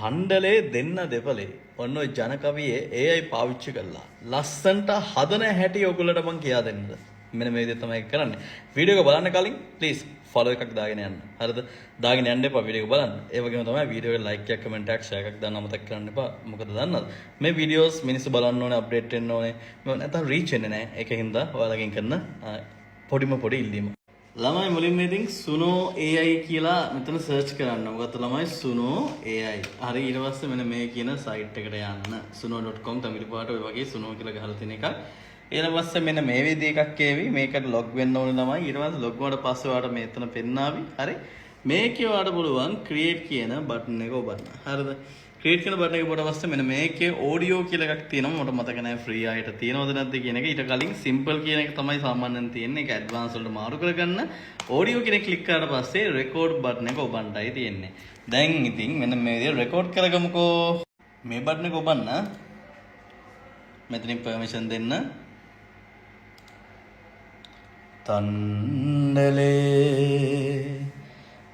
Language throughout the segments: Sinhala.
හණ්ඩලේ දෙන්න දෙපලේ ඔන්න ඔය ජනකවියේ AI පාවිච්චි කරලා ලස්සන්ට හදන හැටි ඔයගොල්ලන්ට මම කියා දෙන්නද. මෙන්න මේ විදිහට තමයි කරන්නේ. වීඩියෝ එක බලන්න කලින් ප්ලීස් ෆලෝ එකක් දාගෙන යන්න. හරිද? දාගෙන යන්න එපා වීඩියෝ එක බලන්න. ඒ වගේම තමයි වීඩියෝ එකට ලයික් එකක් කමෙන්ට් එකක් ෂෙයාර් එකක් දාන්න අමතක කරන්න එපා. මොකද දන්නවද? මේ වීඩියෝස් මිනිස්සු බලන්න ඕනේ, අප්ඩේට් වෙන්න ඕනේ. මේ නැත්නම් රීච් වෙන්නේ නැහැ. ඒකින්ද ඔයාලගෙන් කරන පොඩි ඉල්ලීම. ළමයි මුලින්ම ඉතින් සුනෝ AI කියලා මෙතන සර්ච් කරන්න. මොකද ළමයි සුනෝ AI. හරි ඊට පස්සේ මෙන්න මේ කියන සයිට් එකට යන්න. suno.com තමිල් පාට ඔය වගේ සුනෝ කියලා ගහලා තියෙන එකක්. ඊට පස්සේ මෙන්න මේ විදිහ එකක් ඒවි. මේකට ලොග් වෙන්න ඕනේ ළමයි. ඊට පස්සේ ලොග් වුණාට පස්සේ ඔයාලට මෙතන පෙන්නාවි. හරි. මේකේ ඔයාලට පුළුවන් create කියන බටන් එක ඔබන්න. හරිද? create කියන බටන් එක ඔබට පස්සේ මෙන්න මේකේ audio කියලා එකක් තියෙනවා. මට මතක නැහැ free ආයෙත් තියෙනවද නැද්ද කියන එක. ඊට කලින් simple කියන එක තමයි සාමාන්‍යයෙන් තියෙන්නේ. ඒක advanced වලට මාරු කරගන්න. audio කියන එක click කරාට පස්සේ record බටන් එක ඔබන්නයි තියෙන්නේ. දැන් ඉතින් මෙන්න මේ විදිහට record කරගමුකෝ. මේ බටන් එක ඔබන්න. මෙතනින් permission දෙන්න. තණ්ඩලේ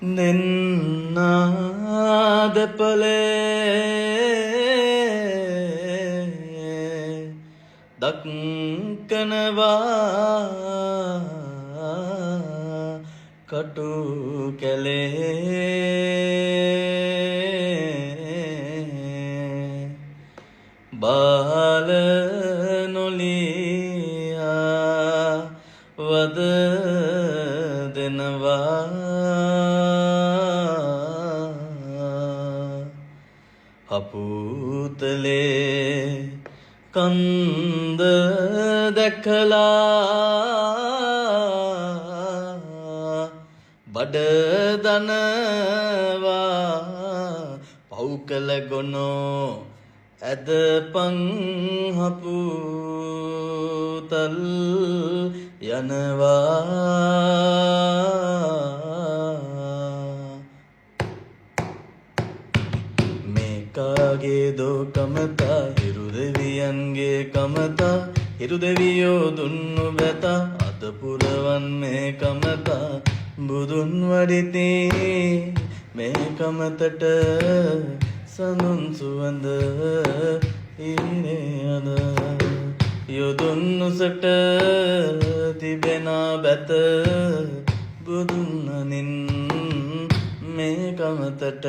දෙන්නා දෙපලේ දක්කනවා කටු කැලේ බාල නොලියා වද දෙනවා අපූතලේ කන්ද දැකලා බඩ දනවා පව්කල ගොනෝ ඇදපං හපුතල් යනවා මේකාගේ දෝ කමතා හිරු දෙවියන්ගේ කමතා හිරු දෙවියෝ දුන්නු බැත අද පුරවන් මේ කමතා බුදුන් වඩිති මේ කමතට සඳුන් සුවඳ ඉනේ අද යොදුන් උසට තිබෙන බැත බුදුන් අනින් මේ කමතට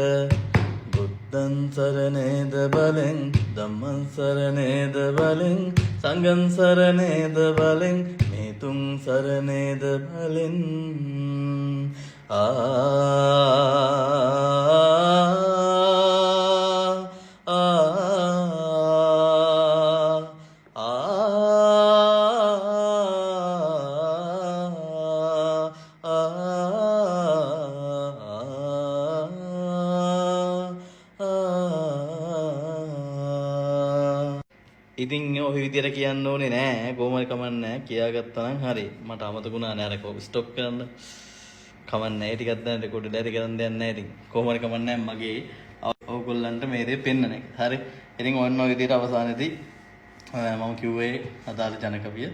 බුද්ධං සරණේද බලෙන් ධම්මං සරණේද බලෙන් සංඝං සරණේද බලෙන් මේ තුන් සරණේද බලෙන් ඉතින් ඔය විදියට කියන්න ඕනේ නෑ කොහොම හරි කමන්නේ නෑ කියාගත්තා නම් හරි මට අමතකුණා නෑ අර කොපි ස්ටොප් කරන්න කමන්නේ නෑ ටිකක් දැන් රෙකෝඩ් ඩයරි කරන් දෙයක් නෑ ඉතින් කොහොම හරි කමන්නේ නෑ මගේ ඕගොල්ලන්ට මේ දේ පෙන්නන එක හරි ඉතින් ඔන්න ඔය විදියට අවසානයේදී මම කිව්වේ අදාළ ජනකවිය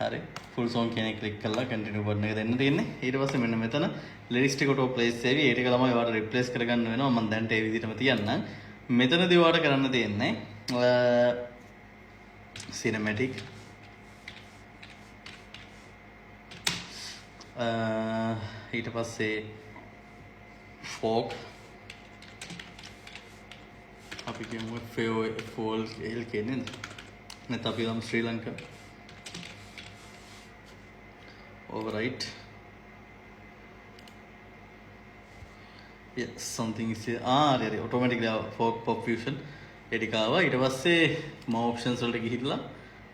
හරි ෆුල් සෝන් කියන එක ක්ලික් කරලා කන්ටිනියු බටන් එක දෙන්න තියෙන්නේ ඊට පස්සේ මෙන්න මෙතන ලිරික්ස් ටික ඔටෝ ප්ලේස් වේවි ඒ ටික ළමයි ඔයාලට රිප්ලේස් කරගන්න වෙනවා මම දැන්ට ඒ විදිහටම තියන්නම් මෙතනදී ඔයාලට කරන්න තියෙන්නේ cinematic ඊට පස්සේ folk අපි කියමු folk එල් කියන්නේ නැත්නම් අපි ගමු ශ්‍රී Lanka override yes something is here automatically folk pop fusion එටික ආවා ඊට පස්සේ මම ඔප්ෂන්ස් වලට ගිහිල්ලා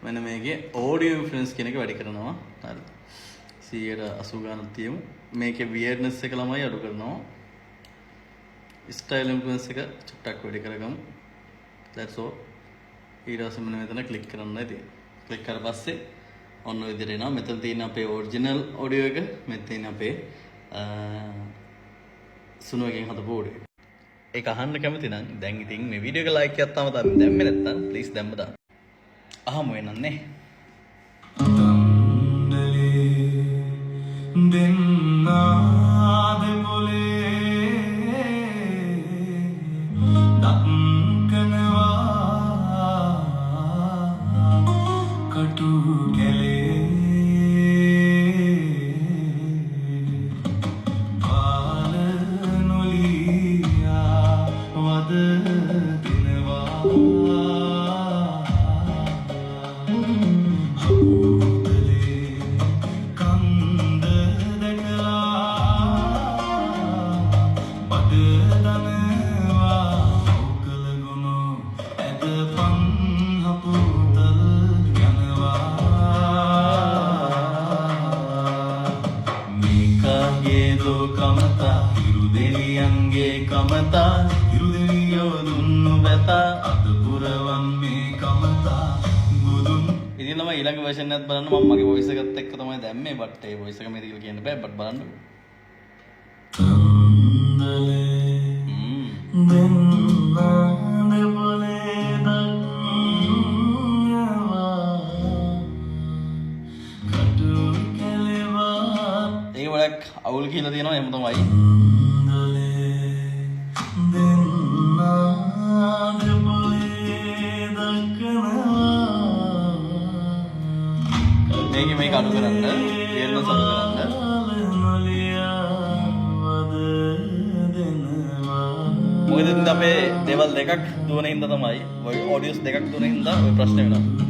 මෙන්න මේකේ audio influence කියන එක වැඩි කරනවා හරි 180 ගණන් තියමු මේකේ weirdness එක ළමයි අඩු කරනවා style influence එක චුට්ටක් වැඩි කරගමු that's all ඊට පස්සේ මෙන්න මෙතන ක්ලික් කරන්නයි තියෙන්නේ ක්ලික් කරලා පස්සේ ඔන්න ඔය විදිහට එනවා මෙතන තියෙන අපේ original audio එක මෙතන තියෙන අපේ සුනෝ එකෙන් හදපු audio එක ඒක අහන්න කැමති නම් දැන් ඉතින් මේ වීඩියෝ එක ලයික් එකක් තාම දැම්මේ නැත්නම් ප්ලීස් දැම්ම දාන්න. අහමු එනන්නේ. දෙන්නා දෙපොලේ දක්කනවා කටු කැලේ පාල නොලියා වද දෙනවා කමතා හිරුදෙනියන්ගේ කමතා හිරුදෙනියෝ දුන්නු බැතා අද පුරවන් මේ කමතා බුදුන් ඉතින් තමයි ඊළඟ version එකත් බලන්න මම මගේ voice එකත් එක්ක තමයි දැම්මේ but ඒ voice එක මේක කියලා කියන්න බෑ but බලන්න ඒක වලක් අවුල් කියලා තියෙනවා එහෙම තමයි මේක අඩු කරන්න තේරෙන සතු කරන්න මොකද ඉතින් අපේ දේවල් දෙකක් දුවන හින්දා තමයි ඔය ඔඩියෝස් දෙකක් දුවන හින්දා ඔය ප්‍රශ්නේ වෙනවා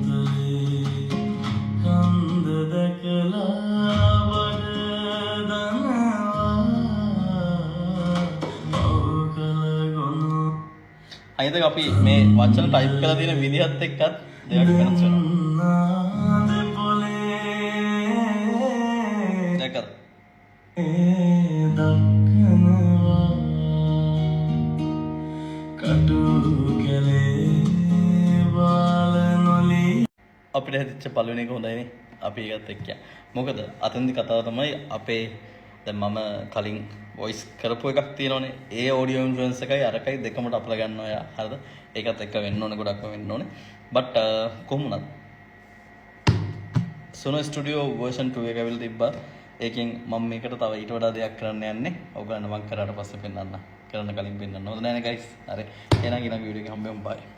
අයිතක අපි මේ වචන ටයිප් කරලා තියෙන විදිහත් එක්කත් දෙයක් වෙනස් වෙනවා. දැක්කද? අපිට හිතච්ච පළවෙනි එක හොඳයිනේ. අපි ඒකත් එක්ක. මොකද අතෙන්දි කතාව තමයි අපේ දැන් මම කලින් වොයිස් කරපු එකක් තියෙනවනේ ඒ ඔඩියෝ ඉන්ෆ්ලුවෙන්ස් එකයි අරකයි දෙකම අපල ගන්නවා යා හරිද ඒකත් එක්ක වෙන්න ඕනේ ගොඩක්ම වෙන්න ඕනේ බට් කොහොම වුණත් සොනෝ ස්ටුඩියෝ version 2 එක ඇවිල්ලා තිබ්බා ඒකෙන් මම මේකට තව ඊට වඩා දෙයක් කරන්න යන්නේ ඔයගොල්ලන් මම කරාට පස්සේ පෙන්නන්න කරන්න කලින් පෙන්නන්න හොඳ නෑනේ ගයිස් හරි එහෙනම් ඊළඟ වීඩියෝ එකේ හම්බෙමු බයි